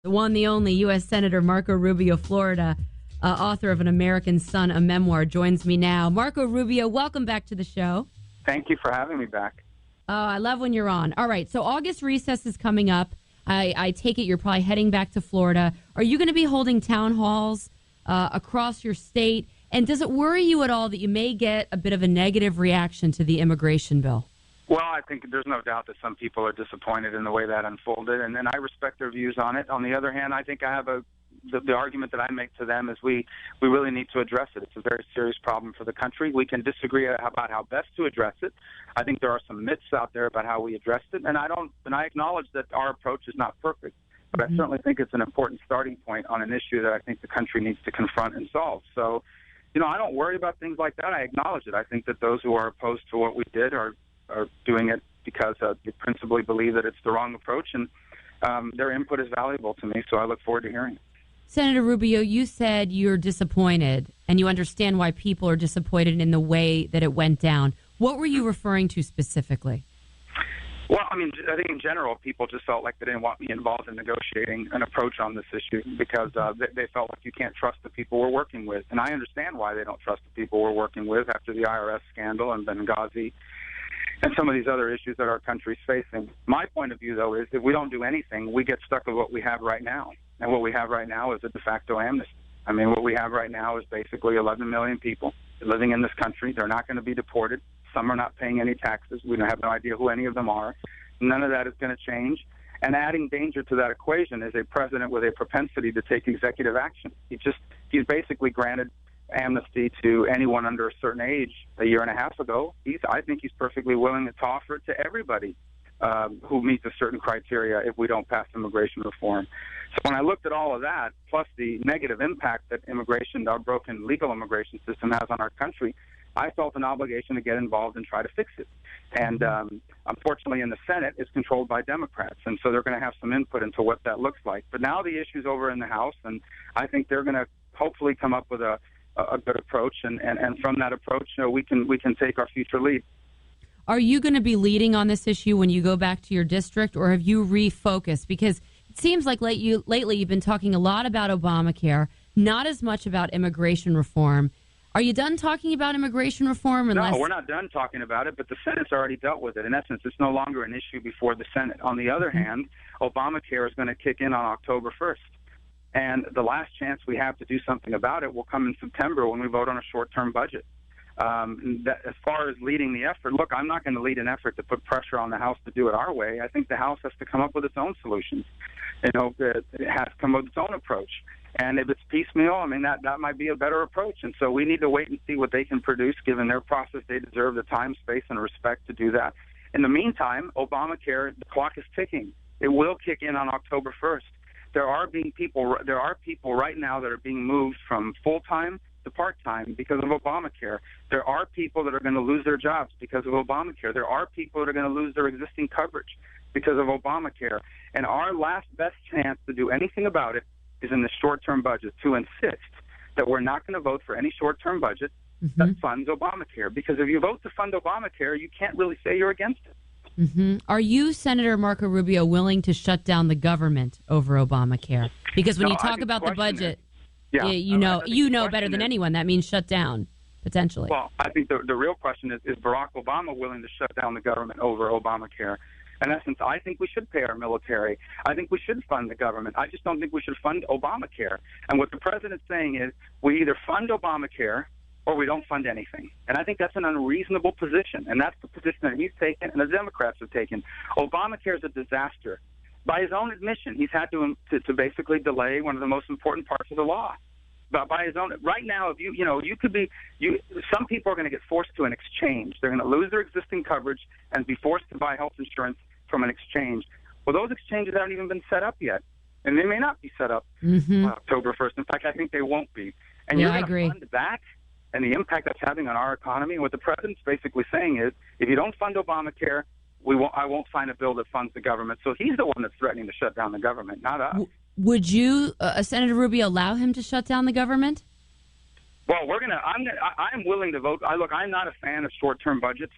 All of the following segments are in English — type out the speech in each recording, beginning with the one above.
The one, the only U.S. Senator Marco Rubio, Florida, author of An American Son, a memoir, joins me now. Marco Rubio, welcome back to the show. Thank you for having me back. I love when you're on. All right, so August recess is coming up. I take it you're probably heading back to Florida. Are you going to be holding town halls across your state? And does it worry you at all that you may get a bit of a negative reaction to the immigration bill? Well, I think there's no doubt that some people are disappointed in the way that unfolded, and I respect their views on it. On the other hand, I think I have the argument that I make to them is we really need to address it. It's a very serious problem for the country. We can disagree about how best to address it. I think there are some myths out there about how we addressed it, and I acknowledge that our approach is not perfect, but I certainly think it's an important starting point on an issue that I think the country needs to confront and solve. So, I don't worry about things like that. I acknowledge it. I think that those who are opposed to what we did are doing it because they principally believe that it's the wrong approach, and their input is valuable to me, so I look forward to hearing it. Senator Rubio, you said you're disappointed, and you understand why people are disappointed in the way that it went down. What were you referring to specifically? Well, I think in general, people just felt like they didn't want me involved in negotiating an approach on this issue because they felt like you can't trust the people we're working with. And I understand why they don't trust the people we're working with after the IRS scandal and Benghazi and some of these other issues that our country's facing. My point of view, though, is if we don't do anything, we get stuck with what we have right now. And what we have right now is a de facto amnesty. What we have right now is basically 11 million people living in this country. They're not going to be deported. Some are not paying any taxes. We have no idea who any of them are. None of that is going to change. And adding danger to that equation is a president with a propensity to take executive action. He's basically granted amnesty to anyone under a certain age a year and a half ago. I think he's perfectly willing to offer it to everybody who meets a certain criteria if we don't pass immigration reform. So when I looked at all of that, plus the negative impact that our broken legal immigration system has on our country, I felt an obligation to get involved and try to fix it. And unfortunately, in the Senate, it's controlled by Democrats, and so they're going to have some input into what that looks like. But now the issue's over in the House, and I think they're going to hopefully come up with a good approach, and from that approach, we can take our future lead. Are you going to be leading on this issue when you go back to your district, or have you refocused? Because it seems like lately you've been talking a lot about Obamacare, not as much about immigration reform. Are you done talking about immigration reform? No, we're not done talking about it, but the Senate's already dealt with it. In essence, it's no longer an issue before the Senate. On the other hand, Obamacare is going to kick in on October 1st. And the last chance we have to do something about it will come in September when we vote on a short-term budget. As far as leading the effort, look, I'm not going to lead an effort to put pressure on the House to do it our way. I think the House has to come up with its own solutions. It has to come up with its own approach. And if it's piecemeal, that might be a better approach. And so we need to wait and see what they can produce. Given their process, they deserve the time, space, and respect to do that. In the meantime, Obamacare, the clock is ticking. It will kick in on October 1st. There are people right now that are being moved from full-time to part-time because of Obamacare. There are people that are going to lose their jobs because of Obamacare. There are people that are going to lose their existing coverage because of Obamacare. And our last best chance to do anything about it is in the short-term budget, to insist that we're not going to vote for any short-term budget that funds Obamacare. Because if you vote to fund Obamacare, you can't really say you're against it. Are you, Senator Marco Rubio, willing to shut down the government over Obamacare? Because when you talk about the budget, you know better than anyone, that means shut down, potentially. Well, I think the real question is Barack Obama willing to shut down the government over Obamacare? In essence, I think we should pay our military. I think we should fund the government. I just don't think we should fund Obamacare. And what the president's saying is we either fund Obamacare or we don't fund anything. And I think that's an unreasonable position. And that's the position that he's taken and the Democrats have taken. Obamacare is a disaster. By his own admission, he's had to basically delay one of the most important parts of the law. But by his own, right now, some people are going to get forced to an exchange. They're going to lose their existing coverage and be forced to buy health insurance from an exchange. Well, those exchanges haven't even been set up yet, and they may not be set up on October 1st. In fact, I think they won't be. And you're going to fund that and the impact that's having on our economy. And what the president's basically saying is, if you don't fund Obamacare, I won't sign a bill that funds the government. So he's the one that's threatening to shut down the government, not us. Would you, Senator Rubio, allow him to shut down the government? Well, I'm willing to vote. I'm not a fan of short-term budgets,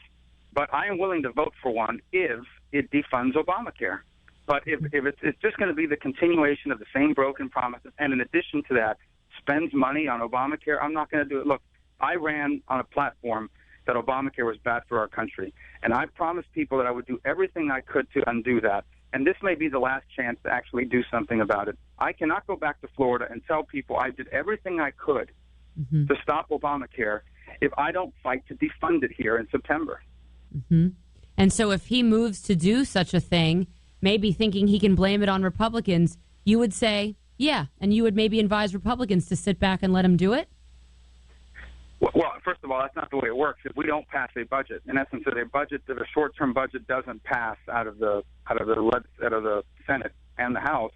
but I am willing to vote for one if it defunds Obamacare. But if it's just going to be the continuation of the same broken promises, and in addition to that, spends money on Obamacare, I'm not going to do it. Look, I ran on a platform that Obamacare was bad for our country, and I promised people that I would do everything I could to undo that. And this may be the last chance to actually do something about it. I cannot go back to Florida and tell people I did everything I could to stop Obamacare if I don't fight to defund it here in September. And so if he moves to do such a thing, maybe thinking he can blame it on Republicans, you would say, yeah, and you would maybe advise Republicans to sit back and let him do it? Well, first of all, that's not the way it works. If we don't pass a budget, in essence, if a short-term budget doesn't pass out of the Senate and the House,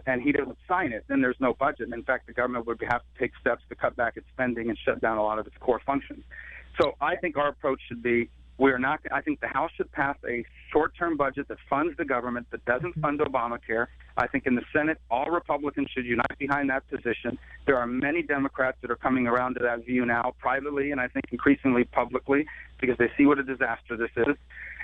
and he doesn't sign it, then there's no budget. In fact, the government would have to take steps to cut back its spending and shut down a lot of its core functions. So I think our approach should be, I think the House should pass a short-term budget that funds the government, that doesn't fund Obamacare. I think in the Senate, all Republicans should unite behind that position. There are many Democrats that are coming around to that view now, privately and I think increasingly publicly, because they see what a disaster this is.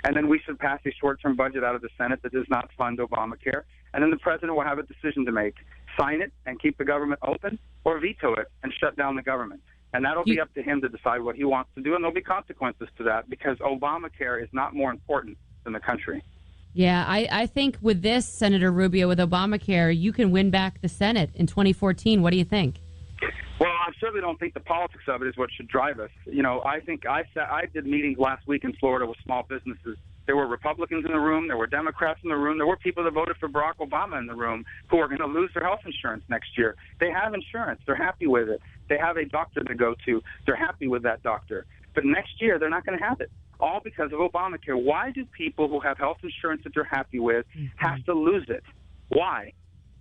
And then we should pass a short-term budget out of the Senate that does not fund Obamacare. And then the president will have a decision to make: sign it and keep the government open, or veto it and shut down the government. And that'll be up to him to decide what he wants to do, and there'll be consequences to that, because Obamacare is not more important than the country. Yeah, I think with this, Senator Rubio, with Obamacare, you can win back the Senate in 2014. What do you think? Well, I certainly don't think the politics of it is what should drive us. You know, I think I did meetings last week in Florida with small businesses. There were Republicans in the room. There were Democrats in the room. There were people that voted for Barack Obama in the room who are going to lose their health insurance next year. They have insurance. They're happy with it. They have a doctor to go to. They're happy with that doctor. But next year, they're not going to have it, all because of Obamacare. Why do people who have health insurance that they're happy with have to lose it? Why?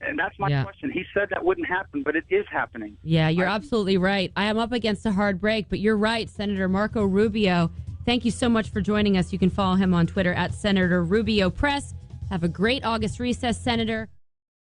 And that's my question. He said that wouldn't happen, but it is happening. Yeah, you're absolutely right. I am up against a hard break, but you're right, Senator Marco Rubio. Thank you so much for joining us. You can follow him on Twitter at Senator Rubio Press. Have a great August recess, Senator.